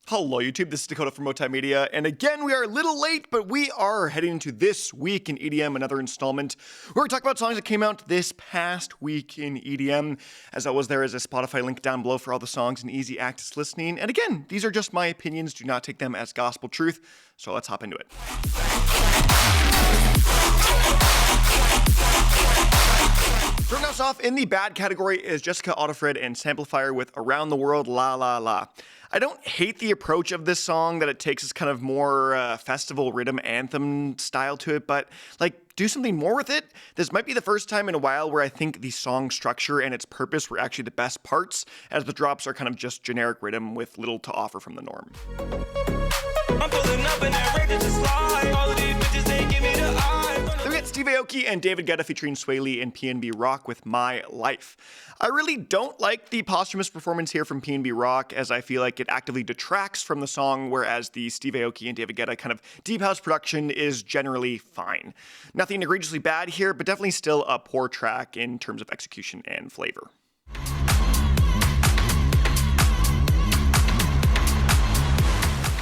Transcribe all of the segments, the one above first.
Hello YouTube, this is Dakota from Multimedia, and again we are a little late, but we are heading into this week in EDM, another installment. We're going to talk about songs that came out this past week in EDM. As always, there is a Spotify link down below for all the songs and easy access listening. And again, these are just my opinions, do not take them as gospel truth, so let's hop into it. Starting us off in the bad category is Jessica Audiffred and SampliFire with Around the World La La La. I don't hate the approach of this song, that it takes this kind of more festival rhythm anthem style to it, but do something more with it. This might be the first time in a while where I think the song structure and its purpose were actually the best parts, as the drops are kind of just generic rhythm with little to offer from the norm. I'm pulling up and they're ready to slide. All of these bitches, they give me the eye. Then we got Steve Aoki and David Guetta featuring Swae and PNB Rock with My Life. I really don't like the posthumous performance here from PNB Rock, as I feel like it actively detracts from the song, whereas the Steve Aoki and David Guetta kind of deep house production is generally fine. Nothing egregiously bad here, but definitely still a poor track in terms of execution and flavor.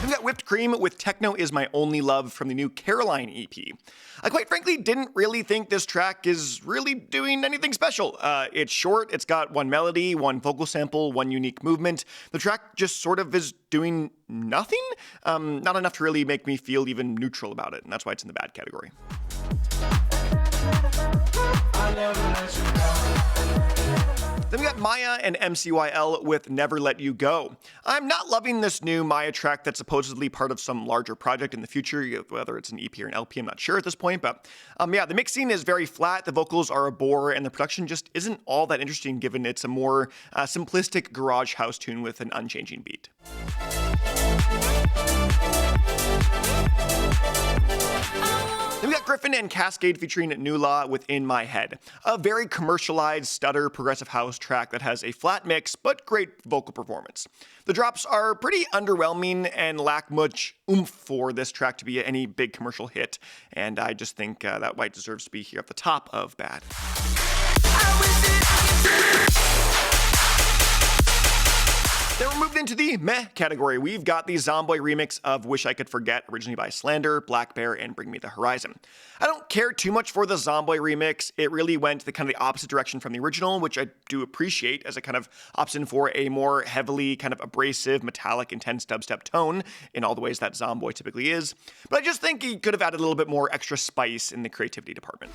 We got Whipped Cream with Techno Is My Only Love from the new Caroline EP. I quite frankly didn't really think this track is really doing anything special. It's short, it's got one melody, one vocal sample, one unique movement. The track just sort of is doing nothing. Not enough to really make me feel even neutral about it, and that's why it's in the bad category. Then we got Mija and MCYL with Never Let You Go. I'm not loving this new Mija track that's supposedly part of some larger project in the future, whether it's an EP or an LP, I'm not sure at this point, but the mixing is very flat, the vocals are a bore, and the production just isn't all that interesting given it's a more simplistic garage house tune with an unchanging beat. Then we got Gryffin and Kaskade featuring New Law with In My Head. A very commercialized stutter progressive house track that has a flat mix but great vocal performance. The drops are pretty underwhelming and lack much oomph for this track to be any big commercial hit, and I just think that White deserves to be here at the top of bad. Then we're moved into the meh category. We've got the Zomboy remix of Wish I Could Forget, originally by SLANDER, blackbear, and Bring Me the Horizon. I don't care too much for the Zomboy remix. It really went the kind of the opposite direction from the original, which I do appreciate, as it kind of opts in for a more heavily kind of abrasive, metallic, intense dubstep tone in all the ways that Zomboy typically is. But I just think he could have added a little bit more extra spice in the creativity department.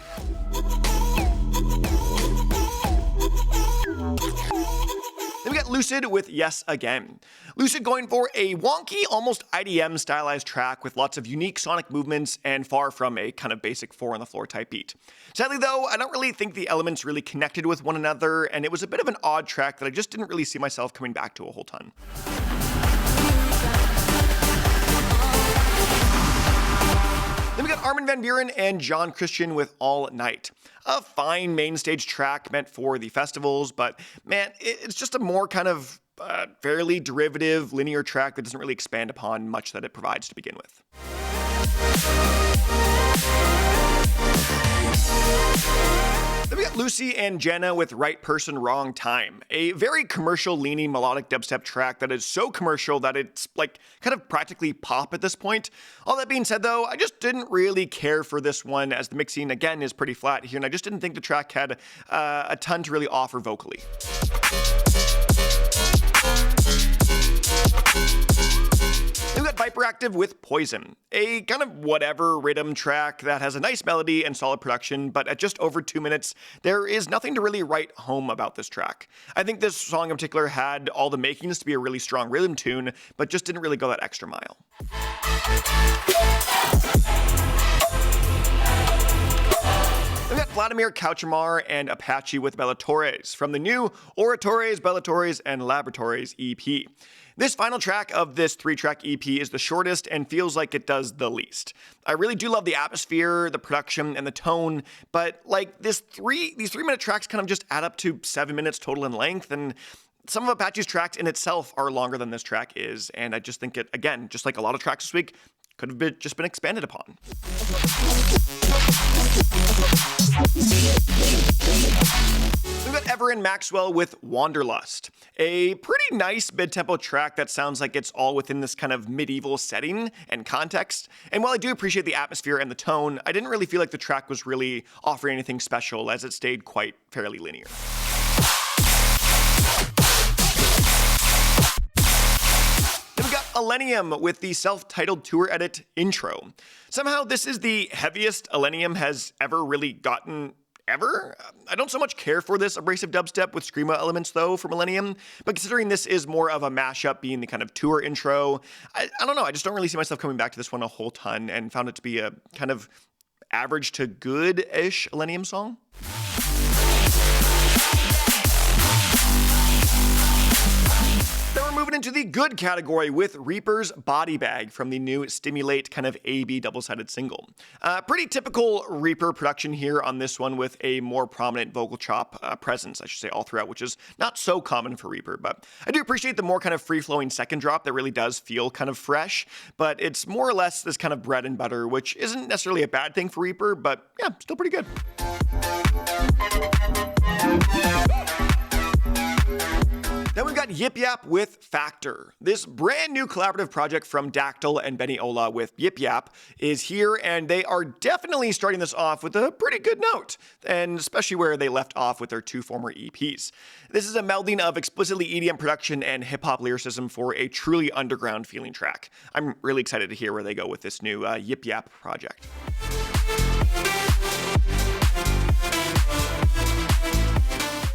Then we got Loosid with Yes Again. Loosid going for a wonky, almost IDM stylized track with lots of unique sonic movements and far from a kind of basic 4-on-the-floor type beat. Sadly though, I don't really think the elements really connected with one another, and it was a bit of an odd track that I just didn't really see myself coming back to a whole ton. Then we got Armin van Buuren and John Christian with All Night. A fine main stage track meant for the festivals, but man, it's just a more kind of fairly derivative, linear track that doesn't really expand upon much that it provides to begin with. Then we got Luci and JVNA with Right Person, Wrong Time. A very commercial-leaning melodic dubstep track that is so commercial that it's kind of practically pop at this point. All that being said though, I just didn't really care for this one, as the mixing again is pretty flat here, and I just didn't think the track had a ton to really offer vocally. Then we got Viperactive with Poison, a kind of whatever rhythm track that has a nice melody and solid production, but at just over 2 minutes, there is nothing to really write home about this track. I think this song in particular had all the makings to be a really strong rhythm tune, but just didn't really go that extra mile. Then we got Vladimir, Cauchemar, and Apashe with BELLATORES from the new Oratores, BELLATORES, and Laboratories EP. This final track of this 3-track EP is the shortest and feels like it does the least. I really do love the atmosphere, the production, and the tone, but these 3-minute tracks kind of just add up to 7 minutes total in length, and some of Apashe's tracks in itself are longer than this track is, and I just think it, again, just like a lot of tracks this week, could have just been expanded upon. We've got Everen Maxwell with Wanderlust, a pretty nice mid-tempo track that sounds like it's all within this kind of medieval setting and context. And while I do appreciate the atmosphere and the tone, I didn't really feel like the track was really offering anything special, as it stayed quite fairly linear. Then we got ILLENIUM with the self-titled tour edit intro. Somehow this is the heaviest ILLENIUM has ever really gotten ever. I don't so much care for this abrasive dubstep with screamo elements though from ILLENIUM, but considering this is more of a mashup being the kind of tour intro, I don't know, I just don't really see myself coming back to this one a whole ton and found it to be a kind of average to good-ish ILLENIUM song. Then we're moving into the good category with Reaper's Body Bag from the new Stimulate kind of A-B double-sided single. Pretty typical Reaper production here on this one with a more prominent vocal chop presence, I should say, all throughout, which is not so common for Reaper, but I do appreciate the more kind of free-flowing second drop that really does feel kind of fresh, but it's more or less this kind of bread and butter, which isn't necessarily a bad thing for Reaper, but yeah, still pretty good. Then we've got Yip Yap with Factor. This brand new collaborative project from Dactyl and Benny Ola with Yip Yap is here, and they are definitely starting this off with a pretty good note, and especially where they left off with their two former EPs. This is a melding of explicitly EDM production and hip-hop lyricism for a truly underground feeling track. I'm really excited to hear where they go with this new Yip Yap project.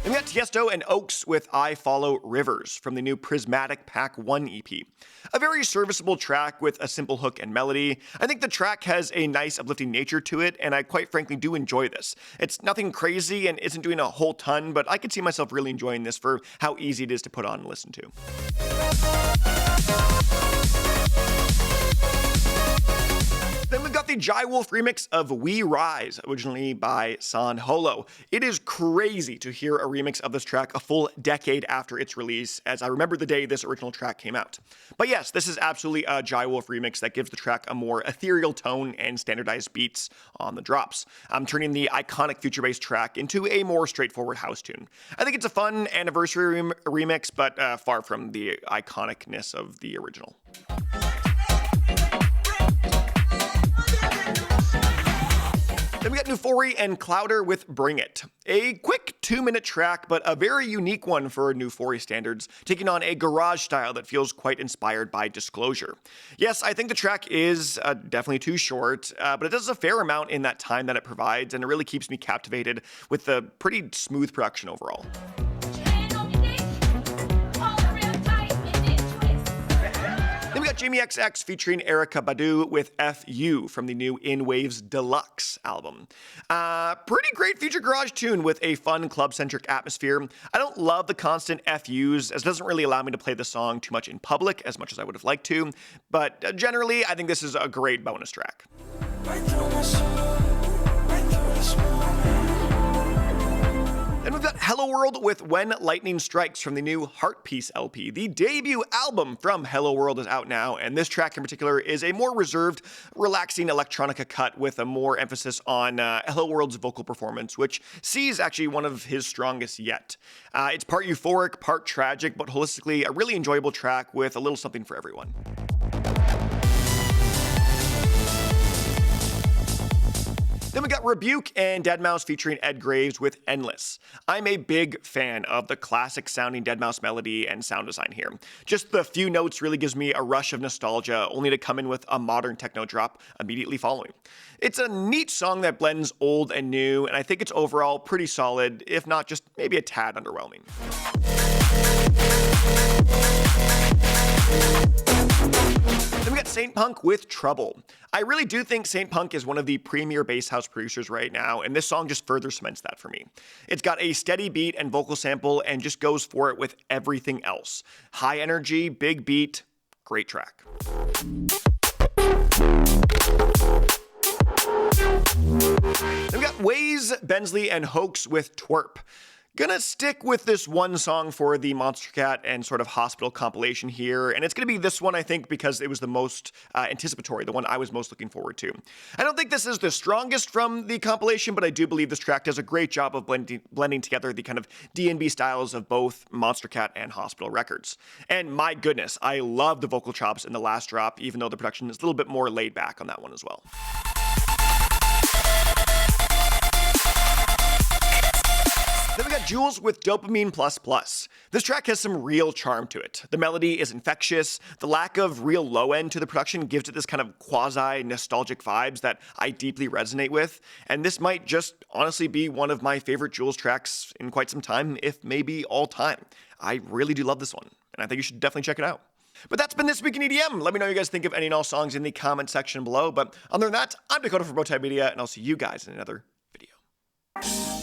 And we got Tiesto and Oaks with I Follow Rivers from the new Prismatic Pack 1 EP. A very serviceable track with a simple hook and melody. I think the track has a nice uplifting nature to it, and I quite frankly do enjoy this. It's nothing crazy and isn't doing a whole ton, but I could see myself really enjoying this for how easy it is to put on and listen to. Then we've got the JVNA remix of We Rise, originally by San Holo. It is crazy to hear a remix of this track a full decade after its release, as I remember the day this original track came out. But yes, this is absolutely a JVNA remix that gives the track a more ethereal tone and standardized beats on the drops. I'm turning the iconic future-based track into a more straightforward house tune. I think it's a fun anniversary remix, but far from the iconicness of the original. Then we got Nufori and Clouder with Bring It. A quick 2-minute track, but a very unique one for Nufori standards, taking on a garage style that feels quite inspired by Disclosure. Yes, I think the track is definitely too short, but it does a fair amount in that time that it provides, and it really keeps me captivated with the pretty smooth production overall. Then we got Jamie XX featuring Erykah Badu with FU from the new In Waves Deluxe album. Pretty great future garage tune with a fun club-centric atmosphere. I don't love the constant FUs, as it doesn't really allow me to play the song too much in public, as much as I would have liked to, but generally I think this is a great bonus track. Then we've got Hello World with When Lightning Strikes from the new Heart Piece LP. The debut album from Hello World is out now, and this track in particular is a more reserved, relaxing electronica cut with a more emphasis on Hello World's vocal performance, which sees actually one of his strongest yet. It's part euphoric, part tragic, but holistically a really enjoyable track with a little something for everyone. Then we got Rebuke and deadmau5 featuring Ed Graves with Endless. I'm a big fan of the classic sounding deadmau5 melody and sound design here. Just the few notes really gives me a rush of nostalgia, only to come in with a modern techno drop immediately following. It's a neat song that blends old and new, and I think it's overall pretty solid, if not just maybe a tad underwhelming. Then we got Saint Punk with Trouble. I really do think Saint Punk is one of the premier bass house producers right now, and this song just further cements that for me. It's got a steady beat and vocal sample and just goes for it with everything else. High energy, big beat, great track. Then we got Waze, Bensley, and Hoax with Twerp. Gonna stick with this one song for the Monster Cat and sort of Hospital compilation here, and it's gonna be this one, I think, because it was the most anticipatory, the one I was most looking forward to. I don't think this is the strongest from the compilation, but I do believe this track does a great job of blending together the kind of D&B styles of both Monster Cat and Hospital records. And my goodness, I love the vocal chops in the last drop, even though the production is a little bit more laid back on that one as well. Then we got Jules with Dopamine Plus Plus. This track has some real charm to it. The melody is infectious, the lack of real low end to the production gives it this kind of quasi-nostalgic vibes that I deeply resonate with, and this might just honestly be one of my favorite Jules tracks in quite some time, if maybe all time. I really do love this one, and I think you should definitely check it out. But that's been This Week in EDM. Let me know what you guys think of any and all songs in the comment section below, but other than that, I'm Dakota from Bowtied Media, and I'll see you guys in another video.